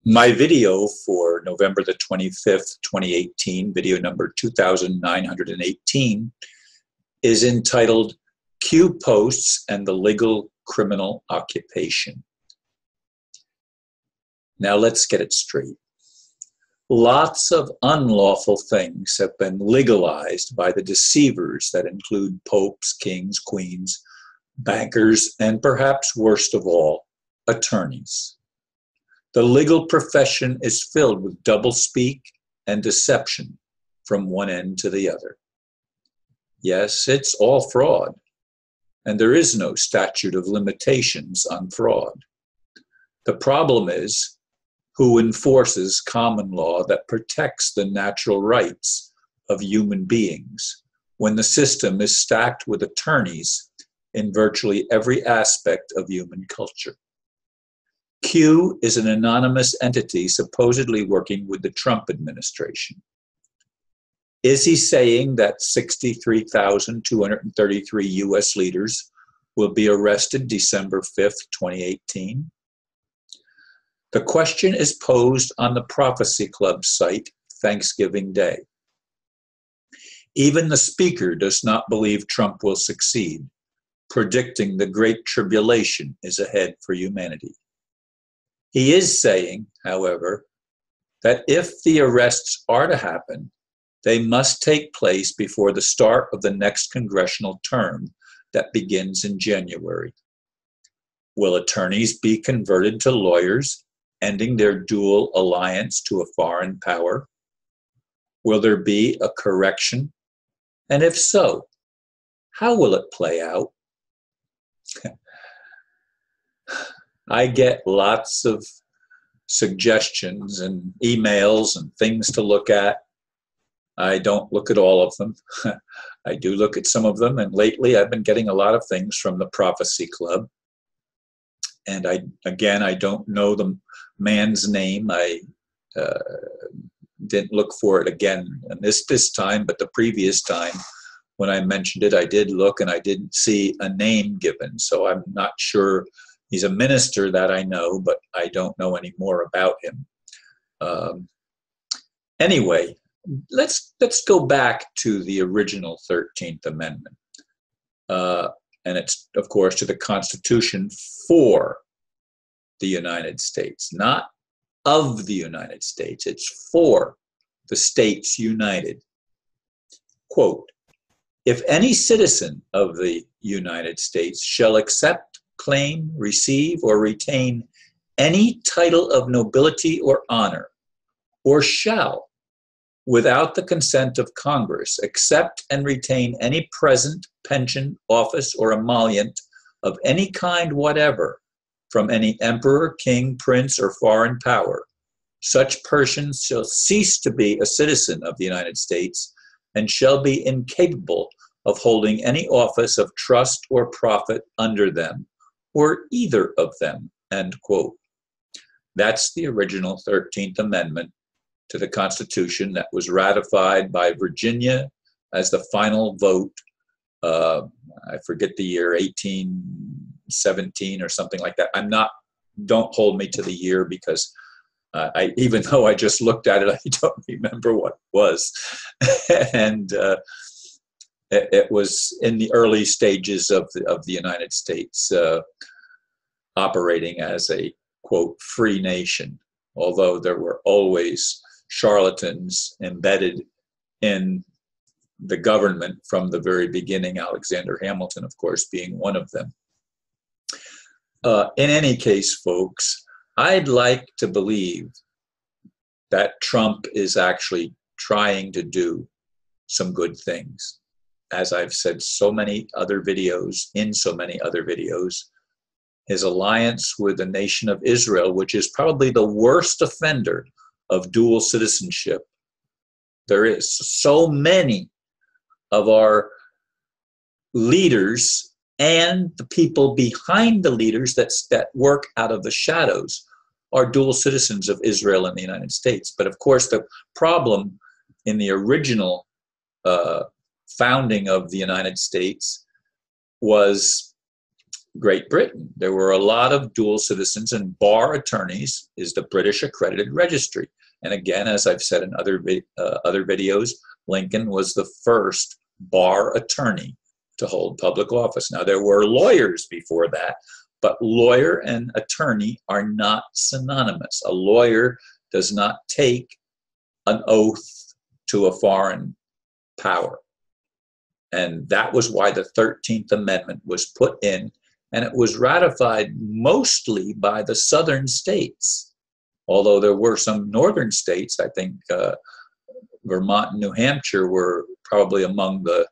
My video for November the 25th, 2018, video number 2918, is entitled Q Posts and the Legal Criminal Occupation. Now let's get it straight. Lots of unlawful things have been legalized by the deceivers that include popes, kings, queens, bankers, and perhaps worst of all, attorneys. The legal profession is filled with doublespeak and deception from one end to the other. Yes, it's all fraud, and there is no statute of limitations on fraud. The problem is who enforces common law that protects the natural rights of human beings when the system is stacked with attorneys in virtually every aspect of human culture. Q is an anonymous entity supposedly working with the Trump administration. Is he saying that 63,233 U.S. leaders will be arrested December 5th, 2018? The question is posed on the Prophesy Club site Thanksgiving Day. Even the speaker does not believe Trump will succeed, predicting the Great Tribulation is ahead for humanity. He is saying, however, that if the arrests are to happen, they must take place before the start of the next congressional term that begins in January. Will attorneys be converted to lawyers, ending their dual alliance to a foreign power? Will there be a correction? And if so, how will it play out? I get lots of suggestions and emails and things to look at. I don't look at all of them. I do look at some of them, and lately I've been getting a lot of things from the Prophesy Club. And I don't know the man's name. I didn't look for it again this time, but the previous time when I mentioned it, I did look and I didn't see a name given. So I'm not sure. He's a minister that I know, but I don't know any more about him. Anyway, let's go back to the original 13th Amendment. And it's, of course, to the Constitution for the United States, not of the United States. It's for the states united. Quote, if any citizen of the United States shall accept, claim, receive, or retain any title of nobility or honor, or shall, without the consent of Congress, accept and retain any present, pension, office, or emolument of any kind whatever from any emperor, king, prince, or foreign power, such person shall cease to be a citizen of the United States and shall be incapable of holding any office of trust or profit under them, or either of them, end quote. That's the original 13th Amendment to the Constitution that was ratified by Virginia as the final vote. I forget the year, 1817 or something like that. Don't hold me to the year because even though I just looked at it, I don't remember what it was. And it was in the early stages of the United States operating as a, quote, free nation, although there were always charlatans embedded in the government from the very beginning, Alexander Hamilton, of course, being one of them. In any case, folks, I'd like to believe that Trump is actually trying to do some good things. As I've said in so many other videos, his alliance with the nation of Israel, which is probably the worst offender of dual citizenship there is. So many of our leaders and the people behind the leaders that work out of the shadows are dual citizens of Israel and the United States. But of course, the problem in the original founding of the United States was Great Britain. There were a lot of dual citizens, and bar attorneys is the British accredited registry. And again, as I've said in other videos, Lincoln was the first bar attorney to hold public office. Now, there were lawyers before that, but lawyer and attorney are not synonymous. A lawyer does not take an oath to a foreign power. And that was why the 13th Amendment was put in, and it was ratified mostly by the southern states, although there were some northern states. I think Vermont and New Hampshire were probably among the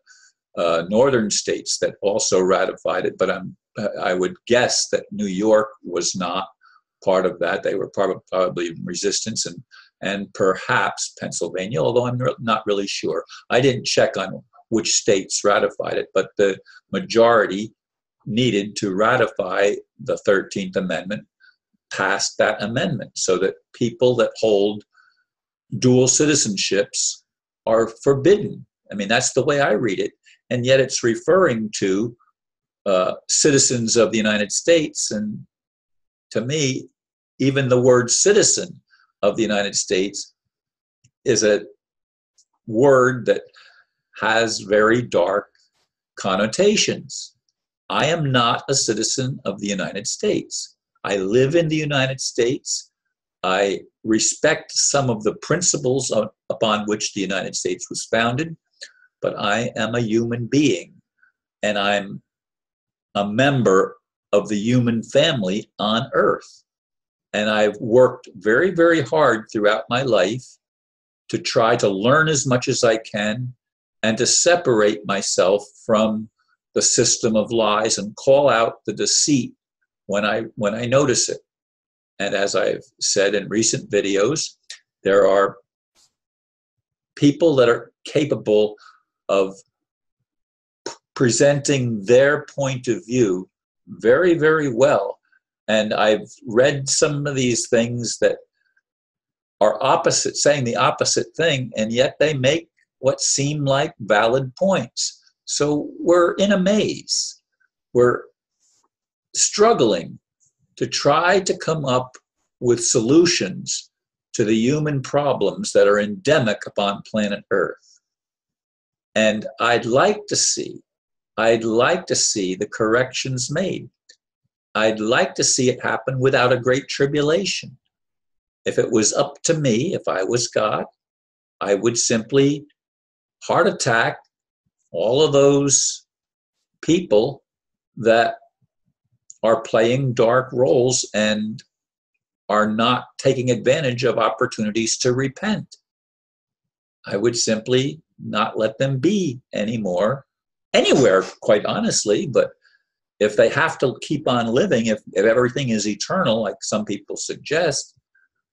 northern states that also ratified it, but I would guess that New York was not part of that. They were probably in resistance, and perhaps Pennsylvania, although I'm not really sure. I didn't check on which states ratified it, but the majority needed to ratify the 13th Amendment, passed that amendment, so that people that hold dual citizenships are forbidden. I mean, that's the way I read it, and yet it's referring to citizens of the United States, and to me, even the word citizen of the United States is a word that has very dark connotations. I am not a citizen of the United States. I live in the United States. I respect some of the principles upon which the United States was founded, but I am a human being, and I'm a member of the human family on earth. And I've worked very, very hard throughout my life to try to learn as much as I can and to separate myself from the system of lies and call out the deceit when I notice it. And as I've said in recent videos, there are people that are capable of presenting their point of view very, very well. And I've read some of these things that are opposite, saying the opposite thing, and yet they make what seem like valid points. So we're in a maze. We're struggling to try to come up with solutions to the human problems that are endemic upon planet Earth. And I'd like to see the corrections made. I'd like to see it happen without a great tribulation. If it was up to me, if I was God, I would simply heart attack all of those people that are playing dark roles and are not taking advantage of opportunities to repent. I would simply not let them be anymore, anywhere, quite honestly. But if they have to keep on living, if everything is eternal, like some people suggest,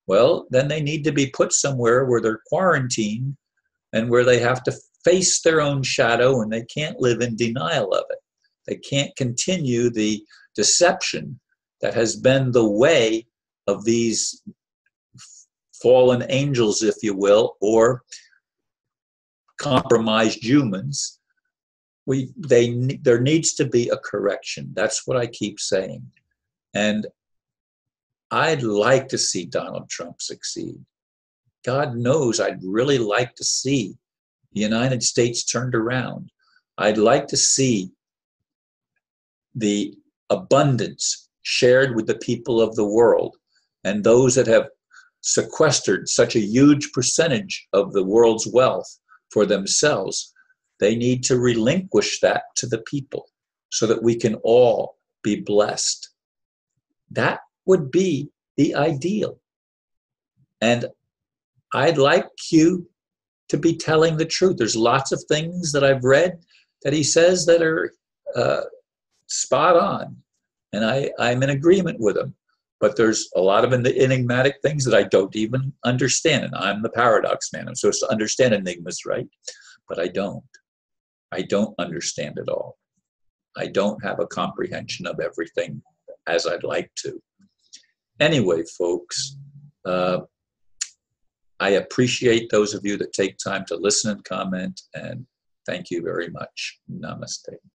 well, then they need to be put somewhere where they're quarantined and where they have to face their own shadow, and they can't live in denial of it. They can't continue the deception that has been the way of these fallen angels, if you will, or compromised humans. There needs to be a correction. That's what I keep saying. And I'd like to see Donald Trump succeed. God knows I'd really like to see the United States turned around. I'd like to see the abundance shared with the people of the world, and those that have sequestered such a huge percentage of the world's wealth for themselves, they need to relinquish that to the people so that we can all be blessed. That would be the ideal. And I'd like you to be telling the truth. There's lots of things that I've read that he says that are spot on, and I'm in agreement with him. But there's a lot of enigmatic things that I don't even understand, and I'm the paradox man. I'm supposed to understand enigmas, right? But I don't. I don't understand it all. I don't have a comprehension of everything as I'd like to. Anyway, folks, I appreciate those of you that take time to listen and comment, and thank you very much. Namaste.